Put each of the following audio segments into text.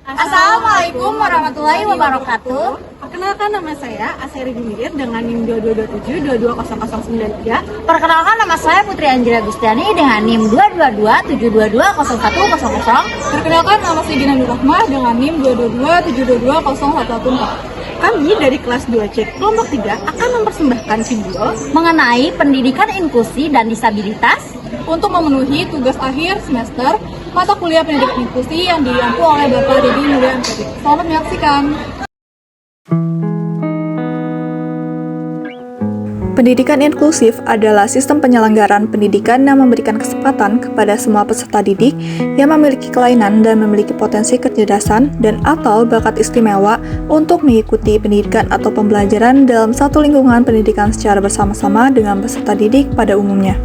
Assalamualaikum warahmatullahi wabarakatuh. Perkenalkan, nama saya Aseri Gumilir dengan NIM 2227-22093. Perkenalkan, nama saya Putri Anjela Gustiani dengan NIM 222-722-0110. Perkenalkan, nama saya Gina Nurrahmah dengan NIM 222-722-0114. Kami dari kelas 2C kelompok 3 akan mempersembahkan video mengenai pendidikan inklusi dan disabilitas untuk memenuhi tugas akhir semester mata kuliah pendidikan inklusi yang diampu oleh Bapak Dedi Mulyan Pratik. Selamat menyaksikan. Pendidikan inklusif adalah sistem penyelenggaraan pendidikan yang memberikan kesempatan kepada semua peserta didik yang memiliki kelainan dan memiliki potensi kecerdasan dan atau bakat istimewa untuk mengikuti pendidikan atau pembelajaran dalam satu lingkungan pendidikan secara bersama-sama dengan peserta didik pada umumnya.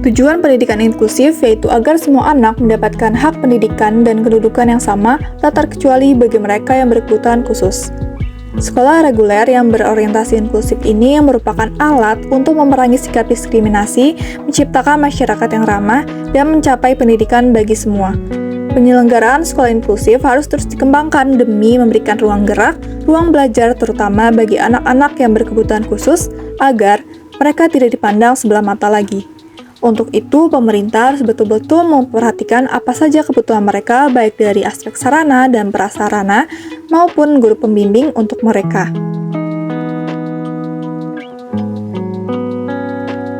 Tujuan pendidikan inklusif yaitu agar semua anak mendapatkan hak pendidikan dan kedudukan yang sama, tak terkecuali bagi mereka yang berkebutuhan khusus. Sekolah reguler yang berorientasi inklusif ini yang merupakan alat untuk memerangi sikap diskriminasi, menciptakan masyarakat yang ramah, dan mencapai pendidikan bagi semua. Penyelenggaraan sekolah inklusif harus terus dikembangkan demi memberikan ruang gerak, ruang belajar terutama bagi anak-anak yang berkebutuhan khusus, agar mereka tidak dipandang sebelah mata lagi. Untuk itu, pemerintah harus betul-betul memperhatikan apa saja kebutuhan mereka, baik dari aspek sarana dan prasarana, maupun guru pembimbing untuk mereka.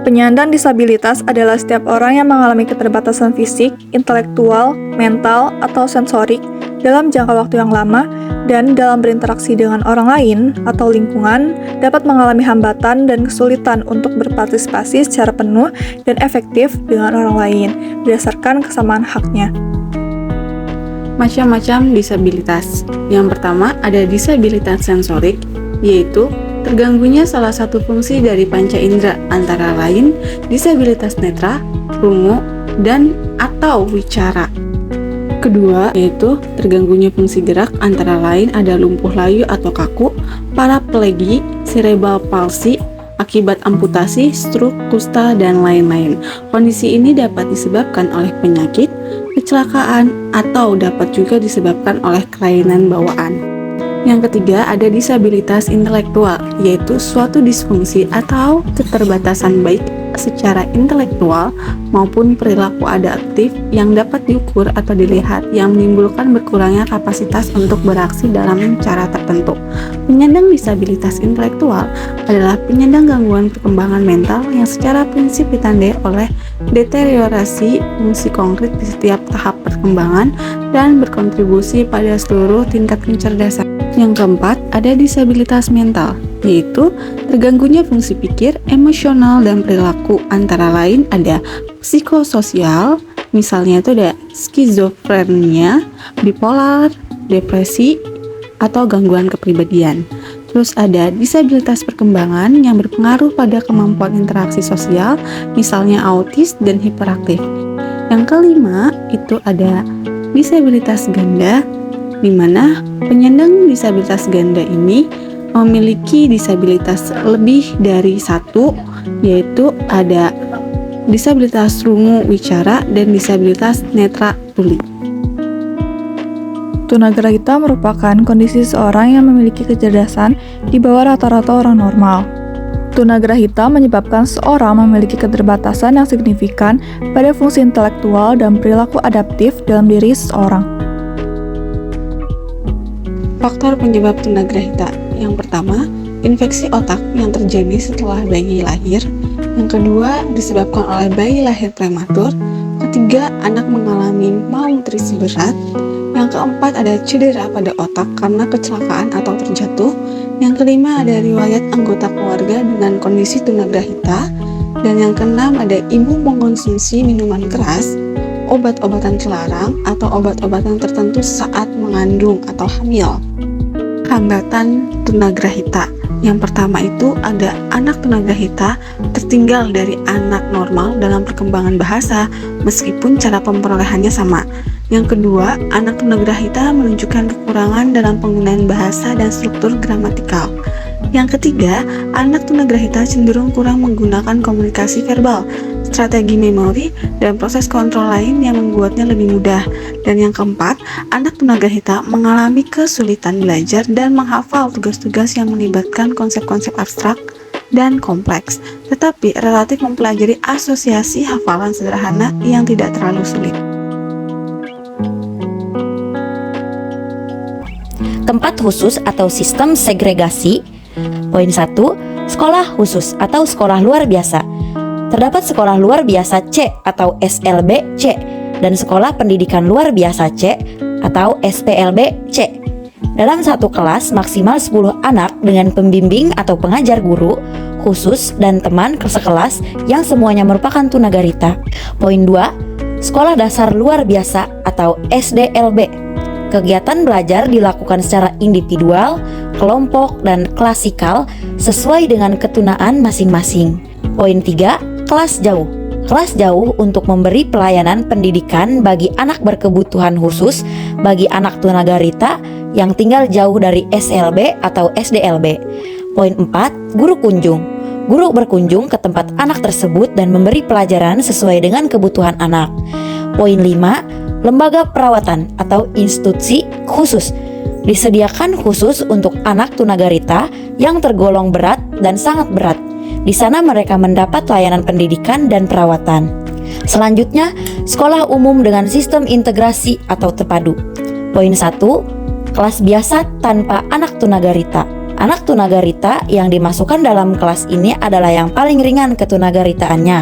Penyandang disabilitas adalah setiap orang yang mengalami keterbatasan fisik, intelektual, mental, atau sensorik dalam jangka waktu yang lama dan dalam berinteraksi dengan orang lain atau lingkungan dapat mengalami hambatan dan kesulitan untuk berpartisipasi secara penuh dan efektif dengan orang lain berdasarkan kesamaan haknya. Macam-macam disabilitas. Yang pertama ada disabilitas sensorik, yaitu terganggunya salah satu fungsi dari panca indera, antara lain disabilitas netra, rungu, dan atau wicara. Kedua, yaitu terganggunya fungsi gerak, antara lain ada lumpuh layu atau kaku, paraplegi, cerebral palsy, akibat amputasi, stroke, kusta, dan lain-lain. Kondisi ini dapat disebabkan oleh penyakit, kecelakaan, atau dapat juga disebabkan oleh kelainan bawaan. Yang ketiga, ada disabilitas intelektual, yaitu suatu disfungsi atau keterbatasan baik secara intelektual maupun perilaku adaptif yang dapat diukur atau dilihat yang menimbulkan berkurangnya kapasitas untuk beraksi dalam cara tertentu. Penyandang disabilitas intelektual adalah penyandang gangguan perkembangan mental yang secara prinsip ditandai oleh deteriorasi fungsi konkret di setiap tahap perkembangan dan berkontribusi pada seluruh tingkat kecerdasan. Yang keempat, ada disabilitas mental, yaitu terganggunya fungsi pikir, emosional, dan perilaku, antara lain ada psikososial, misalnya itu ada skizofrenia, bipolar, depresi, atau gangguan kepribadian. Terus ada disabilitas perkembangan yang berpengaruh pada kemampuan interaksi sosial, misalnya autis dan hiperaktif. Yang kelima, itu ada disabilitas ganda, di mana penyandang disabilitas ganda ini memiliki disabilitas lebih dari satu, yaitu ada disabilitas rungu wicara dan disabilitas netra tuli. Tunagrahita merupakan kondisi seseorang yang memiliki kecerdasan di bawah rata-rata orang normal. Tunagrahita menyebabkan seseorang memiliki keterbatasan yang signifikan pada fungsi intelektual dan perilaku adaptif dalam diri seseorang. Faktor penyebab tunagrahita. Yang pertama, infeksi otak yang terjadi setelah bayi lahir. Yang kedua, disebabkan oleh bayi lahir prematur. Ketiga, anak mengalami malnutrisi berat. Yang keempat, ada cedera pada otak karena kecelakaan atau terjatuh. Yang kelima, ada riwayat anggota keluarga dengan kondisi tunagrahita. Dan yang keenam, ada ibu mengkonsumsi minuman keras, obat-obatan terlarang, atau obat-obatan tertentu saat mengandung atau hamil. Hambatan tunagrahita. Yang pertama itu ada anak tunagrahita tertinggal dari anak normal dalam perkembangan bahasa meskipun cara pemperolehannya sama. Yang kedua, anak tunagrahita menunjukkan kekurangan dalam penggunaan bahasa dan struktur gramatikal. Yang ketiga, anak tunagrahita cenderung kurang menggunakan komunikasi verbal strategi memori, dan proses kontrol lain yang membuatnya lebih mudah. Dan yang keempat, anak tunagrahita mengalami kesulitan belajar dan menghafal tugas-tugas yang melibatkan konsep-konsep abstrak dan kompleks, tetapi relatif mempelajari asosiasi hafalan sederhana yang tidak terlalu sulit. Tempat khusus atau sistem segregasi. Poin 1, sekolah khusus atau sekolah luar biasa. Terdapat sekolah luar biasa C atau SLB C dan sekolah pendidikan luar biasa C atau SPLB C. Dalam satu kelas maksimal 10 anak dengan pembimbing atau pengajar guru khusus dan teman sekelas yang semuanya merupakan tunagrahita. Poin 2, sekolah dasar luar biasa atau SDLB. Kegiatan belajar dilakukan secara individual, kelompok, dan klasikal sesuai dengan ketunaan masing-masing. Poin 3, kelas jauh. Kelas jauh untuk memberi pelayanan pendidikan bagi anak berkebutuhan khusus, bagi anak tunagrahita yang tinggal jauh dari SLB atau SDLB. Poin 4, guru kunjung. Guru berkunjung ke tempat anak tersebut dan memberi pelajaran sesuai dengan kebutuhan anak. Poin 5, lembaga perawatan atau institusi khusus disediakan khusus untuk anak tunagrahita yang tergolong berat dan sangat berat. Di sana mereka mendapat layanan pendidikan dan perawatan. Selanjutnya, sekolah umum dengan sistem integrasi atau terpadu. Poin 1, kelas biasa tanpa anak tunagrahita. Anak tunagrahita yang dimasukkan dalam kelas ini adalah yang paling ringan ketunagrahitaannya.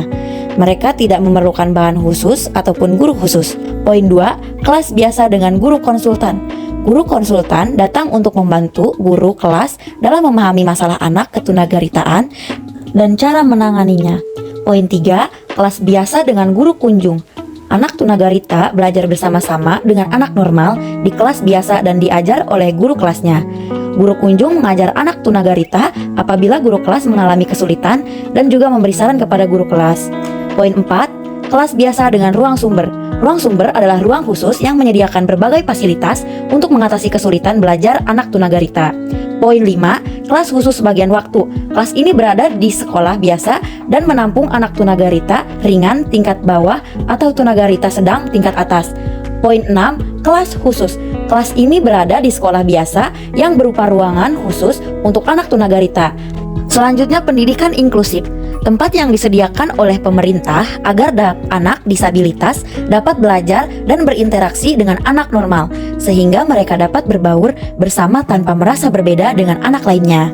Mereka tidak memerlukan bahan khusus ataupun guru khusus. Poin 2, kelas biasa dengan guru konsultan. Guru konsultan datang untuk membantu guru kelas dalam memahami masalah anak ketunagrahaitaan dan cara menanganinya. Poin 3, kelas biasa dengan guru kunjung. Anak tunagrahita belajar bersama-sama dengan anak normal di kelas biasa dan diajar oleh guru kelasnya. Guru kunjung mengajar anak tunagrahita apabila guru kelas mengalami kesulitan dan juga memberi saran kepada guru kelas. Poin 4, kelas biasa dengan ruang sumber. Ruang sumber adalah ruang khusus yang menyediakan berbagai fasilitas untuk mengatasi kesulitan belajar anak tunagrahita. Poin 5, kelas khusus bagian waktu. Kelas ini berada di sekolah biasa dan menampung anak tunagrahita ringan tingkat bawah atau tunagrahita sedang tingkat atas. Poin 6, kelas khusus. Kelas ini berada di sekolah biasa yang berupa ruangan khusus untuk anak tunagrahita. Selanjutnya, pendidikan inklusif. Tempat yang disediakan oleh pemerintah agar anak disabilitas dapat belajar dan berinteraksi dengan anak normal, sehingga mereka dapat berbaur bersama tanpa merasa berbeda dengan anak lainnya.